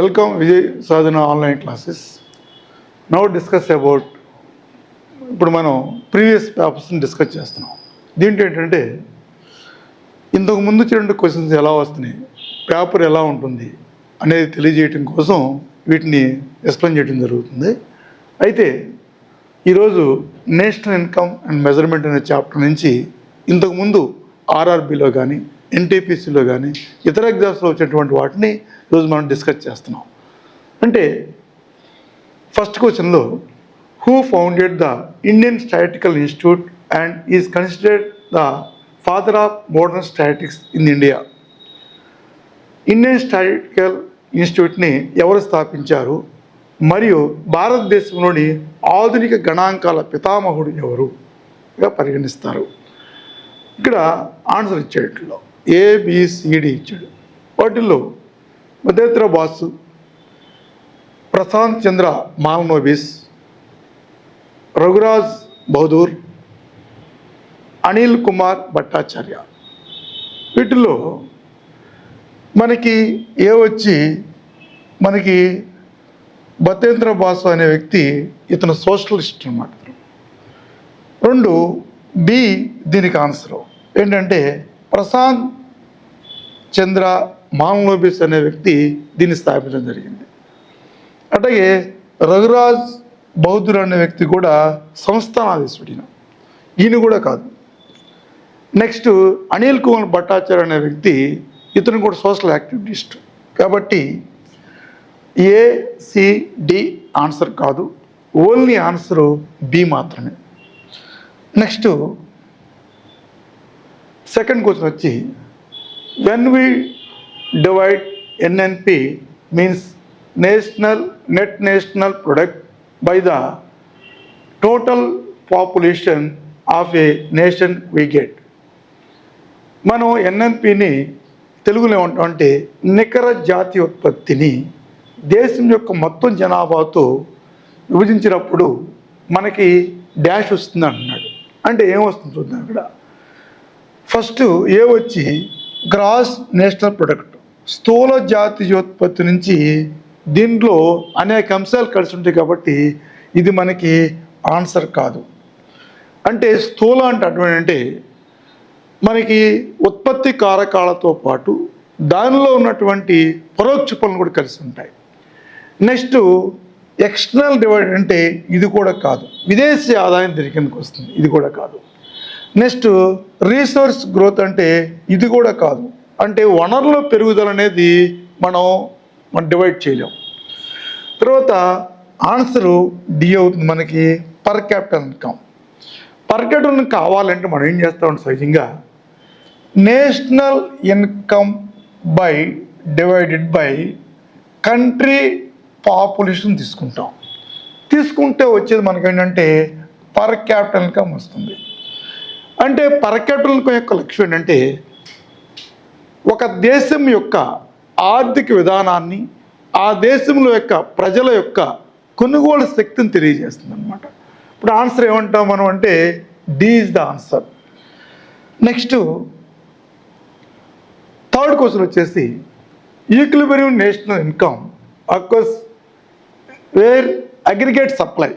Welcome Vijay Sadhana online classes. Now discuss about ఇప్పుడు మనం previous పేపర్స్ని discuss చేస్తున్నాం. దీంట్లో ఏంటంటే ఇంతకు ముందు రెండు క్వశ్చన్స్ ఎలా వస్తున్నాయి, పేపర్ ఎలా ఉంటుంది అనేది తెలియజేయటం కోసం వీటిని ఎక్స్ప్లెయిన్ చేయడం జరుగుతుంది. అయితే ఈరోజు నేషనల్ ఇన్కమ్ అండ్ మెజర్మెంట్ అనే చాప్టర్ నుంచి ఇంతకుముందు ఆర్ఆర్బిలో కానీ ఎన్టీపీసీలో కానీ ఇతర ఎగ్జామ్స్లో వచ్చేటువంటి వాటిని ఈరోజు మనం డిస్కస్ చేస్తున్నాం. అంటే ఫస్ట్ క్వశ్చన్లో who founded the Indian statistical institute and is considered the father of modern statistics in India. Indian statistical ఇన్స్టిట్యూట్ని ఎవరు స్థాపించారు మరియు భారతదేశంలోని ఆధునిక గణాంకాల పితామహుడు ఎవరుగా పరిగణిస్తారు. ఇక్కడ ఆన్సర్ ఇచ్చేట్లో ఏబిసిడి ఇచ్చాడు. వాటిల్లో మదేంద్ర బాసు, ప్రశాంత్ చంద్ర మాల్నోబిస్, రఘురాజ్ బహదూర్, అనిల్ కుమార్ భట్టాచార్య. వీటిల్లో మనకి మనకి భతేంద్ర బాసు అనే వ్యక్తి ఇతను సోషలిస్ట్ అన్నమాట. రెండు బి దీనికి ఆన్సర్ ఏంటంటే ప్రశాంత్ చంద్ర మాల్నోబిస్ అనే వ్యక్తి దీన్ని స్థాపించడం జరిగింది. అట్లాగే రఘురాజ్ బహదూర్ అనే వ్యక్తి కూడా సంస్థానాధీశుడు, ఈయన కూడా కాదు. నెక్స్ట్ అనిల్ కుమార్ భట్టాచార్య అనే వ్యక్తి, ఇతను కూడా సోషల్ యాక్టివిస్ట్. కాబట్టి ఏసిడి ఆన్సర్ కాదు, ఓన్లీ ఆన్సరు బి మాత్రమే. నెక్స్ట్ సెకండ్ క్వశ్చన్ వచ్చి when we divide NNP means net national product by the total population of a nation we get. మనం ఎన్ఎన్పిని తెలుగులో ఏమంటామంటే నికర జాతీయ ఉత్పత్తిని దేశం యొక్క మొత్తం జనాభాతో విభజించినప్పుడు మనకి డాష్ వస్తుంది అంటున్నాడు. అంటే ఏమొస్తుంది చూద్దాం. ఇక్కడ ఫస్ట్ ఏ వచ్చి గ్రాస్ నేషనల్ ప్రొడక్ట్, స్థూల జాతీయోత్పత్తి నుంచి దీంట్లో అనేక అంశాలు కలిసి ఉంటాయి కాబట్టి ఇది మనకి ఆన్సర్ కాదు. అంటే స్థూల అంటే అటువంటి మనకి ఉత్పత్తి కారకాలతో పాటు దానిలో ఉన్నటువంటి పరోక్ష పనులు కూడా కలిసి ఉంటాయి. నెక్స్ట్ ఎక్స్టర్నల్ డివైడ్ అంటే ఇది కూడా కాదు, విదేశీ ఆదాయం తిరిగికి వస్తుంది, ఇది కూడా కాదు. నెక్స్ట్ రీసోర్స్ గ్రోత్ అంటే ఇది కూడా కాదు, అంటే వనరుల పెరుగుదల అనేది మనం డివైడ్ చేయలేం. తర్వాత ఆన్సరు డి అవుతుంది మనకి per capital income. Per capital income కావాలంటే మనం ఏం చేస్తామంటే సహజంగా national income by divided by country population తీసుకుంటే వచ్చేది మనకేంటంటే పర్ క్యాపిటల్ ఇన్కమ్ వస్తుంది. అంటే పర్ క్యాపిటల్ ఇన్కమ్ యొక్క లక్ష్యం ఏంటంటే ఒక దేశం యొక్క ఆర్థిక విధానాన్ని, ఆ దేశంలో యొక్క ప్రజల యొక్క కొనుగోలు శక్తిని తెలియజేస్తుంది అన్నమాట. ఇప్పుడు ఆన్సర్ ఏమంటాం మనం అంటే D is the answer. Next third question వచ్చేసి equilibrium national income occurs where aggregate supply,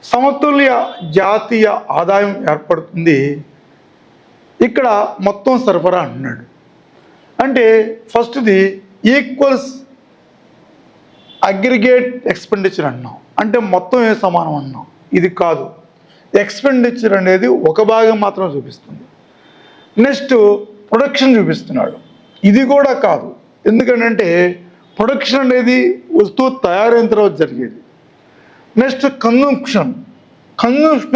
సమతుల్య జాతీయ ఆదాయం ఏర్పడుతుంది ఇక్కడ మొత్తం సరఫరా అంటున్నాడు. అంటే ఫస్ట్ది ఈక్వల్స్ అగ్రిగేట్ ఎక్స్పెండిచర్ అన్నాం, అంటే మొత్తం ఏ సమానం అన్నాం, ఇది కాదు. ఎక్స్పెండిచర్ అనేది ఒక భాగం మాత్రం చూపిస్తుంది. నెక్స్ట్ ప్రొడక్షన్ చూపిస్తున్నాడు, ఇది కూడా కాదు. ఎందుకంటే ప్రొడక్షన్ అనేది వస్తువు తయారైన తర్వాత జరిగేది. నెక్స్ట్ కన్జంప్షన్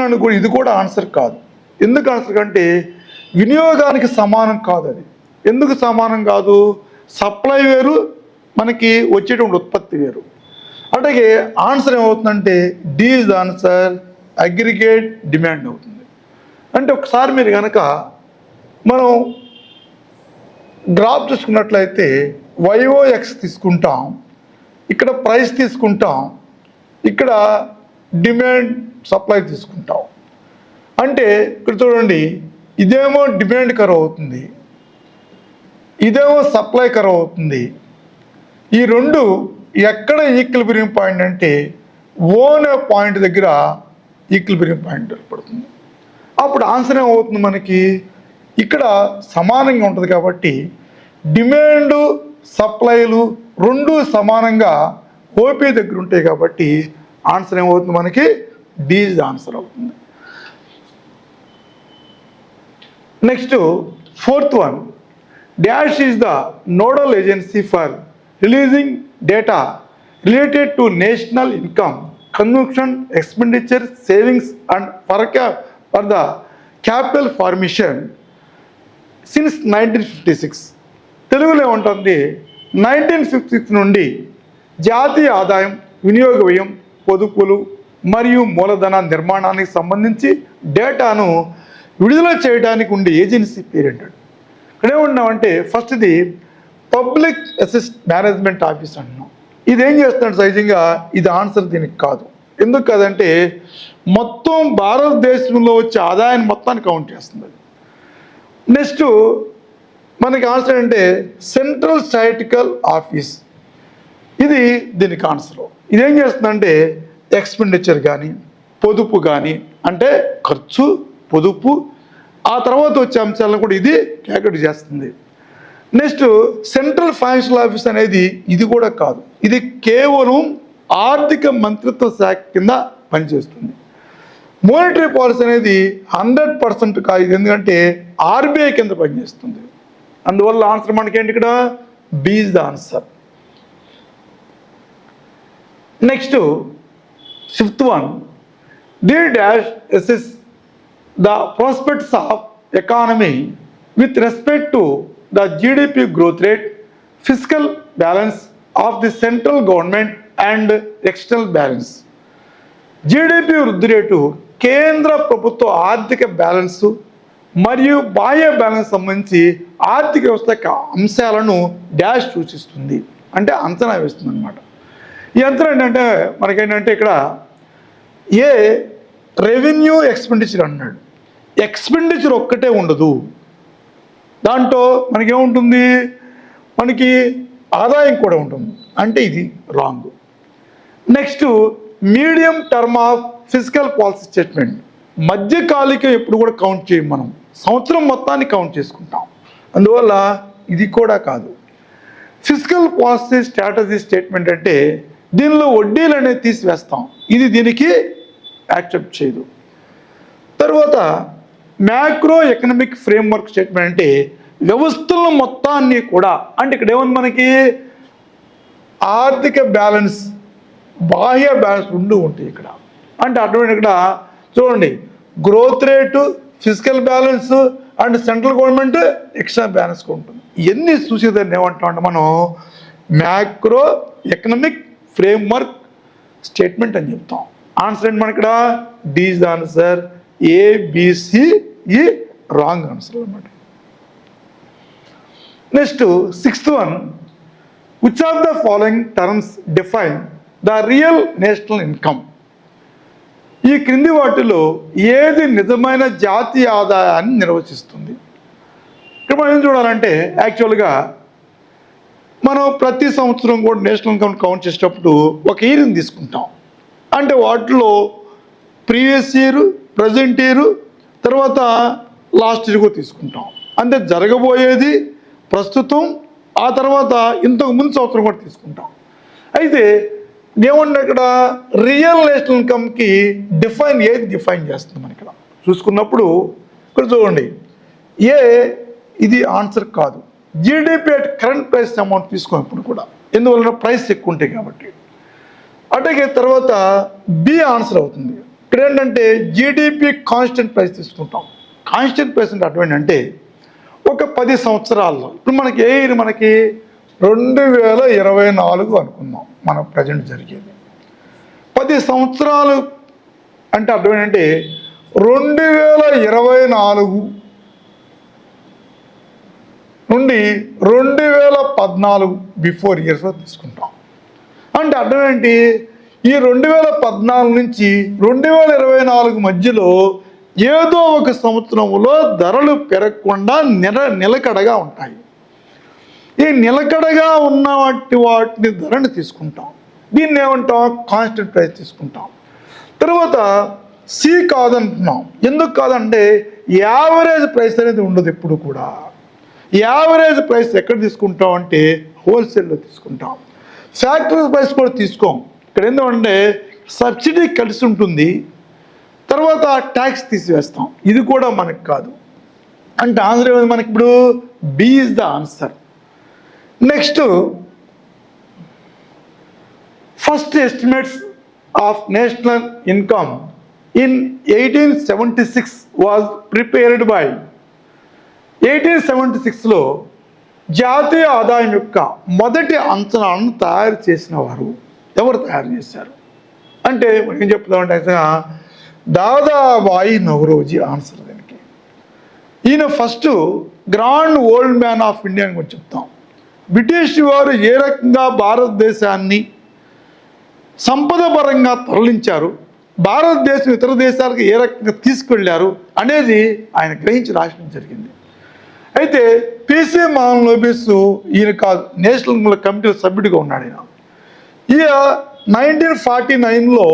అని కూడా, ఇది కూడా ఆన్సర్ కాదు. ఎందుకు ఆన్సర్ కంటే వినియోగానికి సమానం కాదు అది. ఎందుకు సమానం కాదు? సప్లై వేరు, మనకి వచ్చేటువంటి ఉత్పత్తి వేరు. అలాగే ఆన్సర్ ఏమవుతుందంటే D is the answer, aggregate demand అవుతుంది. అంటే ఒకసారి మీరు కనుక మనం గ్రాఫ్ చూసుకున్నట్లయితే వైఓఎక్స్ తీసుకుంటాం, ఇక్కడ ప్రైస్ తీసుకుంటాం, ఇక్కడ డిమాండ్ సప్లై తీసుకుంటాం. అంటే ఇక్కడ చూడండి, ఇదేమో డిమాండ్ కర్వ్ అవుతుంది, ఇదేమో సప్లై కర్వ్ అవుతుంది, ఈ రెండు ఎక్కడ ఈక్విలిబ్రియం పాయింట్ అంటే ఓన్ పాయింట్ దగ్గర ఈక్విలిబ్రియం పాయింట్ ఏర్పడుతుంది. అప్పుడు ఆన్సర్ ఏమవుతుంది మనకి, ఇక్కడ సమానంగా ఉంటుంది కాబట్టి డిమాండ్ సప్లైలు రెండు సమానంగా ఓపీ దగ్గర ఉంటాయి కాబట్టి ఆన్సర్ ఏమవుతుంది మనకి, డి ఇస్ ద ఆన్సర్ అవుతుంది. Next fourth one, dash is the nodal agency for releasing data related to national income, consumption, expenditure, savings and for the capital formation since 1956. తెలుగులో ఏముంటుంది, 1956 నుండి జాతీయ ఆదాయం, వినియోగ వ్యయం, పొదుపులు మరియు మూలధన నిర్మాణానికి సంబంధించి డేటాను విడుదల చేయడానికి ఉండే ఏజెన్సీ పేరు ఏంటంటే, ఇక్కడ ఏమన్నామంటే ఫస్ట్ది పబ్లిక్ అసెట్ మేనేజ్మెంట్ ఆఫీస్ అంటున్నాం. ఇదేం చేస్తున్నాడు సహజంగా, ఇది ఆన్సర్ దీనికి కాదు. ఎందుకు కాదంటే మొత్తం భారతదేశంలో వచ్చే ఆదాయాన్ని మొత్తాన్ని కౌంట్ చేస్తుంది. నెక్స్ట్ మనకి ఆన్సర్ అంటే సెంట్రల్ స్టాటిస్టికల్ ఆఫీస్, ఇది దీనికి ఆన్సర్. ఇదేం చేస్తుందంటే ఎక్స్పెండిచర్ కానీ పొదుపు కానీ, అంటే ఖర్చు, పొదుపు, ఆ తర్వాత వచ్చే అంశాలను కూడా ఇది క్యాలిక్యులేట్ చేస్తుంది. నెక్స్ట్ సెంట్రల్ ఫైనాన్షియల్ ఆఫీస్ అనేది ఇది కూడా కాదు, ఇది కేవలం ఆర్థిక మంత్రిత్వ శాఖ కింద పనిచేస్తుంది. మోనిటరీ పాలసీ అనేది 100% కాదు, ఎందుకంటే ఆర్బీఐ కింద పనిచేస్తుంది. అందువల్ల ఆన్సర్ మనకేంటి, ఇక్కడ B is the answer. Next fifth one, D dash assess the prospects of economy with respect to the GDP growth rate, physical balance of the central government and external balance. GDP వృద్ధి రేటు కేంద్ర ప్రభుత్వ ఆర్థిక balance మరియు బాహ్య balance సంబంధించి ఆర్థిక వ్యవస్థ అంశాలను డాష్ సూచిస్తుంది, అంటే అంచనా వేస్తుంది అనమాట. ఈ అంచనా ఏంటంటే మనకేంటంటే ఇక్కడ ఏ రెవెన్యూ ఎక్స్పెండిచర్ అన్నాడు, ఎక్స్పెండిచర్ ఒక్కటే ఉండదు, దాంట్లో మనకేముంటుంది, మనకి ఆదాయం కూడా ఉంటుంది, అంటే ఇది wrong. Next medium term of physical policy statement, మధ్యకాలిక ఎప్పుడు కూడా కౌంట్ చేయం, మనం సంవత్సరం మొత్తాన్ని కౌంట్ చేసుకుంటాం, అందువల్ల ఇది కూడా కాదు. ఫిజికల్ పాలసీ స్ట్రాటజీ స్టేట్మెంట్ అంటే దీనిలో వడ్డీలు అనేది తీసివేస్తాం, ఇది దీనికి యాక్సెప్ట్ చేయదు. తర్వాత మ్యాక్రో ఎకనామిక్ ఫ్రేమ్వర్క్ స్టేట్మెంట్ అంటే వ్యవస్థల మొత్తాన్ని కూడా, అంటే ఇక్కడ ఏముంది మనకి ఆర్థిక బ్యాలెన్స్, బాహ్య బ్యాలెన్స్ రెండు ఉంటాయి ఇక్కడ. అంటే అటువంటి ఇక్కడ చూడండి, growth rate, physical balance and central government external balance ఉంటుంది. ఇవన్నీ చూసేదాన్ని ఏమంటామంటే మనం మ్యాక్రో ఎకనామిక్ ఫ్రేమ్వర్క్ స్టేట్మెంట్ అని చెప్తాం. ఆన్సర్ ఏంటి మనకి ఇక్కడ, D is the answer, ABC ఈ రాంగ్ ఆన్సర్ అనమాట. Next sixth one, which of the following terms define the real national income. ఈ క్రింది వాటిలో ఏది నిజమైన జాతీయ ఆదాయాన్ని నిర్వచిస్తుంది. ఇక్కడ మనం ఏం చూడాలంటే యాక్చువల్గా మనం ప్రతి సంవత్సరం కూడా నేషనల్ ఇన్కమ్ కౌంట్ చేసేటప్పుడు ఒక ఇయర్ని తీసుకుంటాం, అంటే వాటిలో ప్రీవియస్ ఇయర్, ప్రజెంట్ ఇయర్, తర్వాత లాస్ట్ ఇయర్ కూడా తీసుకుంటాం. అంటే జరగబోయేది, ప్రస్తుతం, ఆ తర్వాత ఇంతకు ముందు సంవత్సరం కూడా తీసుకుంటాం. అయితే ఏమన్నా ఇక్కడ రియల్ నేషనల్ ఇన్కమ్కి ఏది డిఫైన్ చేస్తుంది మనం ఇక్కడ చూసుకున్నప్పుడు, ఇక్కడ చూడండి, ఇది ఆన్సర్ కాదు. GDP at current price amount తీసుకున్నప్పుడు కూడా, ఎందువలన ప్రైస్ ఎక్కువ ఉంటాయి కాబట్టి. అట్లాగే తర్వాత బి ఆన్సర్ అవుతుంది. ఇక్కడ ఏంటంటే జీడిపి కాన్స్టెంట్ ప్రైస్ తీసుకుంటాం. కాన్స్టెంట్ ప్రైస్ అంటే అటువంటి అంటే ఒక 10 సంవత్సరాల్లో, ఇప్పుడు మనకి ఏ ఇయర్, మనకి 2024 అనుకుందాం మన ప్రజెంట్ జరిగేది. 10 సంవత్సరాలు అంటే అర్థం ఏంటంటే 2024 నుండి 2014 బిఫోర్ ఇయర్స్ తీసుకుంటాం. అంటే అర్థం ఏంటి, ఈ 2014 నుంచి 2024 మధ్యలో ఏదో ఒక సంవత్సరంలో ధరలు పెరగకుండా నిలకడగా ఉంటాయి. ఈ నిలకడగా ఉన్న వాటిని ధరని తీసుకుంటాం. దీన్ని ఏమంటాం? కాన్స్టెంట్ ప్రైస్ తీసుకుంటాం. తర్వాత సి కాదంటున్నాం. ఎందుకు కాదంటే యావరేజ్ ప్రైస్ అనేది ఉండదు ఎప్పుడు కూడా. యావరేజ్ ప్రైస్ ఎక్కడ తీసుకుంటాం అంటే హోల్సేల్లో తీసుకుంటాం. ఫ్యాక్టరీ ప్రైస్ కూడా తీసుకోం. ఇక్కడ ఏంటంటే సబ్సిడీ కలిసి ఉంటుంది, తర్వాత ట్యాక్స్ తీసివేస్తాం. ఇది కూడా మనకు కాదు. అంటే ఆన్సర్ ఏమైంది మనకి ఇప్పుడు? B is the answer. Next, first estimates of national income in 1876 was prepared by. 1876లో జాతీయ ఆదాయం యొక్క మొదటి అంచనాలను తయారు చేసిన వారు ఎవరు తయారు చేశారు అంటే ఏం చెప్తామంటే దాదాబాయి నౌరోజీ ఆన్సర్ దానికి. ఈయన first grand old man of India అని కూడా చెప్తాం. బ్రిటిష్ వారు ఏ రకంగా భారతదేశాన్ని సంపద పరంగా తరలించారు, భారతదేశం ఇతర దేశాలకు ఏ రకంగా తీసుకెళ్లారు అనేది ఆయన గ్రహించి రాయడం జరిగింది. అయితే పిసి మోహన్ లోబిస్ ఈయన కాదు, నేషనల్ కమిటీ సభ్యుడిగా ఉన్నాడు ఈయన. 1949లో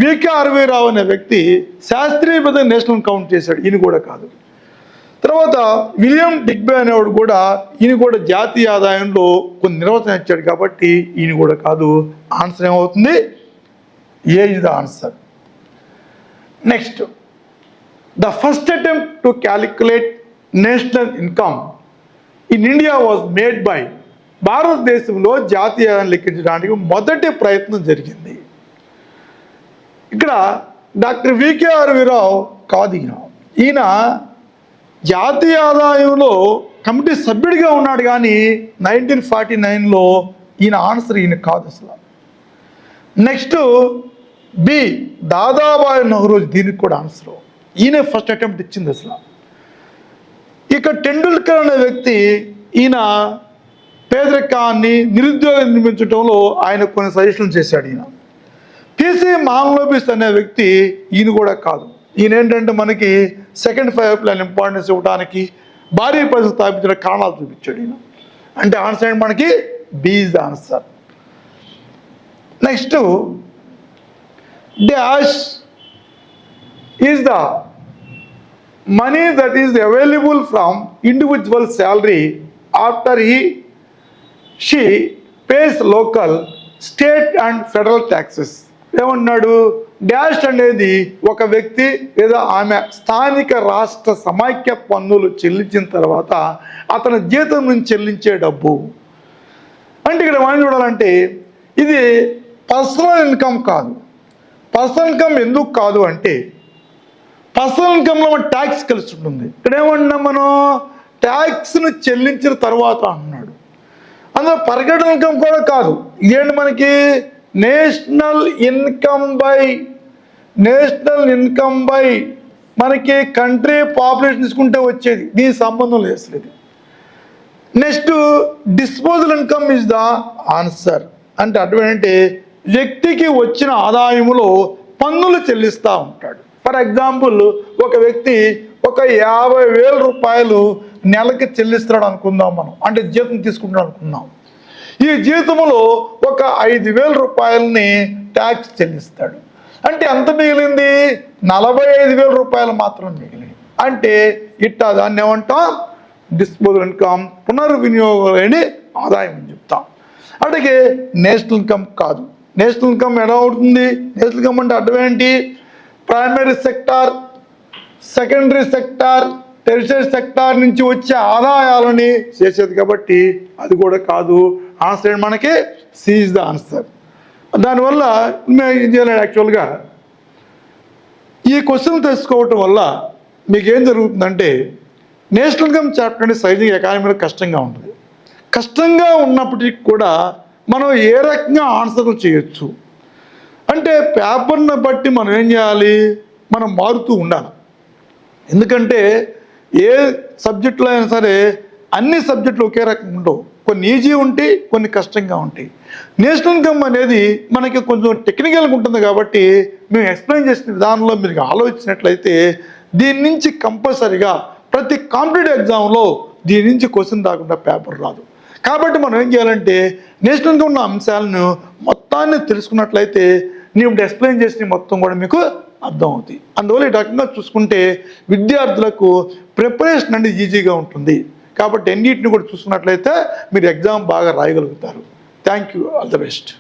వికే రావు అనే వ్యక్తి శాస్త్రీయబద్ధ నేషనల్ కౌంట్ చేశాడు. ఈయన కూడా కాదు. తర్వాత విలియం డిగ్బే అనేవాడు కూడా, ఈయన కూడా జాతీయ ఆదాయంలో కొన్ని నిర్వచనం ఇచ్చాడు కాబట్టి ఈయన కూడా కాదు. ఆన్సర్ ఏమవుతుంది? A is the answer. Next, the first attempt to calculate national income in India was made by. భారతదేశంలో జాతీయ ఆదాయం లెక్కించడానికి మొదటి ప్రయత్నం జరిగింది. ఇక్కడ డాక్టర్ వికే రావు కాదు ఈయన. ఈయన జాతీయ ఆదాయంలో కమిటీ సభ్యుడిగా ఉన్నాడు కానీ 1949లో ఈయన ఆన్సర్ ఈయన కాదు అసలు. నెక్స్ట్, బి దాదాబాయి నౌరోజీ, దీనికి కూడా ఆన్సర్. ఈయన ఫస్ట్ అటెంప్ట్ ఇచ్చింది అసలు. ఇక టెండూల్కర్ అనే వ్యక్తి, ఈయన పేదరికాన్ని నిరుద్యోగం నిర్మించడంలో ఆయన కొన్ని సజెషన్లు చేశాడు ఈయన. పిసి మోహన్ లోబిస్ అనే వ్యక్తి, ఈయన కూడా కాదు. ఈయన ఏంటంటే మనకి సెకండ్ 5 ప్లాన్ ఇంపార్టెన్స్ ఇవ్వడానికి భారీ పరిస్థితి స్థాపించిన కారణాలు చూపించాడు ఈయన. అంటే ఆన్సర్ ఏంటి మనకి? B is the answer. Next, dash is the money that is available from individual salary after she pays local, state and federal taxes. ఏమన్నాడు? డాష్ అనేది ఒక వ్యక్తి లేదా ఆమె స్థానిక రాష్ట్ర సమాఖ్య పన్నులు చెల్లించిన తర్వాత అతని జీతం నుంచి చెల్లించే డబ్బు. అంటే ఇక్కడ మనం చూడాలంటే ఇది పర్సనల్ ఇన్కమ్ కాదు. పర్సనల్ ఇన్కమ్ ఎందుకు కాదు అంటే పర్సనల్ ఇన్కమ్లో మన ట్యాక్స్ కలిసి ఉంటుంది. ఇక్కడ ఏమన్నా మనం ట్యాక్స్ను చెల్లించిన తర్వాత అన్నాడు. అందులో పర్సనల్ ఇన్కమ్ కూడా కాదు. ఇదేంటి మనకి? నేషనల్ ఇన్కమ్ బై మనకి కంట్రీ పాపులేషన్ తీసుకుంటే వచ్చేది. దీనికి సంబంధం లేదు. Next, disposal income is the answer. అంటే అటువంటి వ్యక్తికి వచ్చిన ఆదాయములో పన్నులు చెల్లిస్తూ ఉంటాడు. ఫర్ ఎగ్జాంపుల్, ఒక వ్యక్తి ఒక 50,000 రూపాయలు నెలకి చెల్లిస్తున్నాడు అనుకుందాం మనం. అంటే జీతం తీసుకుంటాడు అనుకుందాం. ఈ జీతంలో ఒక 5,000 రూపాయలని ట్యాక్స్ చెల్లిస్తాడు. అంటే ఎంత మిగిలింది? 45,000 రూపాయలు మాత్రం మిగిలింది. అంటే ఇట్టా దాన్ని ఏమంటాం? డిస్పోజల్ ఇన్కమ్, పునర్వినియోగం లేని ఆదాయం అని చెప్తాం. అలాగే నేషనల్ ఇన్కమ్ కాదు. నేషనల్ ఇన్కమ్ ఎలా అవుతుంది? నేషనల్ ఇన్కమ్ అంటే అర్థం ఏంటి? Primary sector, secondary sector, tertiary sector నుంచి వచ్చే ఆదాయాలని చేసేది కాబట్టి అది కూడా కాదు. ఆన్సర్ మనకి సి ఈజ్ ద ఆన్సర్. దానివల్ల ఏం చేయాలి? యాక్చువల్గా ఈ క్వశ్చన్ తెలుసుకోవటం వల్ల మీకు ఏం జరుగుతుందంటే నేషనల్ ఇన్కమ్ చాప్టర్ అంటే సైజింగ్ ఎకానమీలో కష్టంగా ఉంటుంది. కష్టంగా ఉన్నప్పటికీ కూడా మనం ఏ రకంగా ఆన్సర్లు చేయొచ్చు అంటే పేపర్ని బట్టి మనం ఏం చేయాలి? మనం మారుతూ ఉండాలి. ఎందుకంటే ఏ సబ్జెక్టులో అయినా సరే అన్ని సబ్జెక్టులు ఒకే రకంగా ఉండవు. కొన్ని ఈజీ ఉంటాయి, కొన్ని కష్టంగా ఉంటాయి. నేషనల్ ఇన్కమ్ అనేది మనకి కొంచెం టెక్నికల్గా ఉంటుంది కాబట్టి మేము ఎక్స్ప్లెయిన్ చేసిన విధానంలో మీరు ఆలోచించినట్లయితే దీని నుంచి కంపల్సరీగా ప్రతి కాంపిటేటివ్ ఎగ్జామ్లో దీని నుంచి క్వశ్చన్ రాకుండా పేపర్ రాదు. కాబట్టి మనం ఏం చేయాలంటే నేషనల్గా ఉన్న అంశాలను మొత్తాన్ని తెలుసుకున్నట్లయితే నేను ఇప్పుడు ఎక్స్ప్లెయిన్ చేసిన మొత్తం కూడా మీకు అర్థమవుతాయి. అందువల్ల ఈ రకంగా చూసుకుంటే విద్యార్థులకు ప్రిపరేషన్ అనేది ఈజీగా ఉంటుంది. కాబట్టి అన్నిటిని కూడా చూసుకున్నట్లయితే మీరు ఎగ్జామ్ బాగా రాయగలుగుతారు. Thank you, all the best.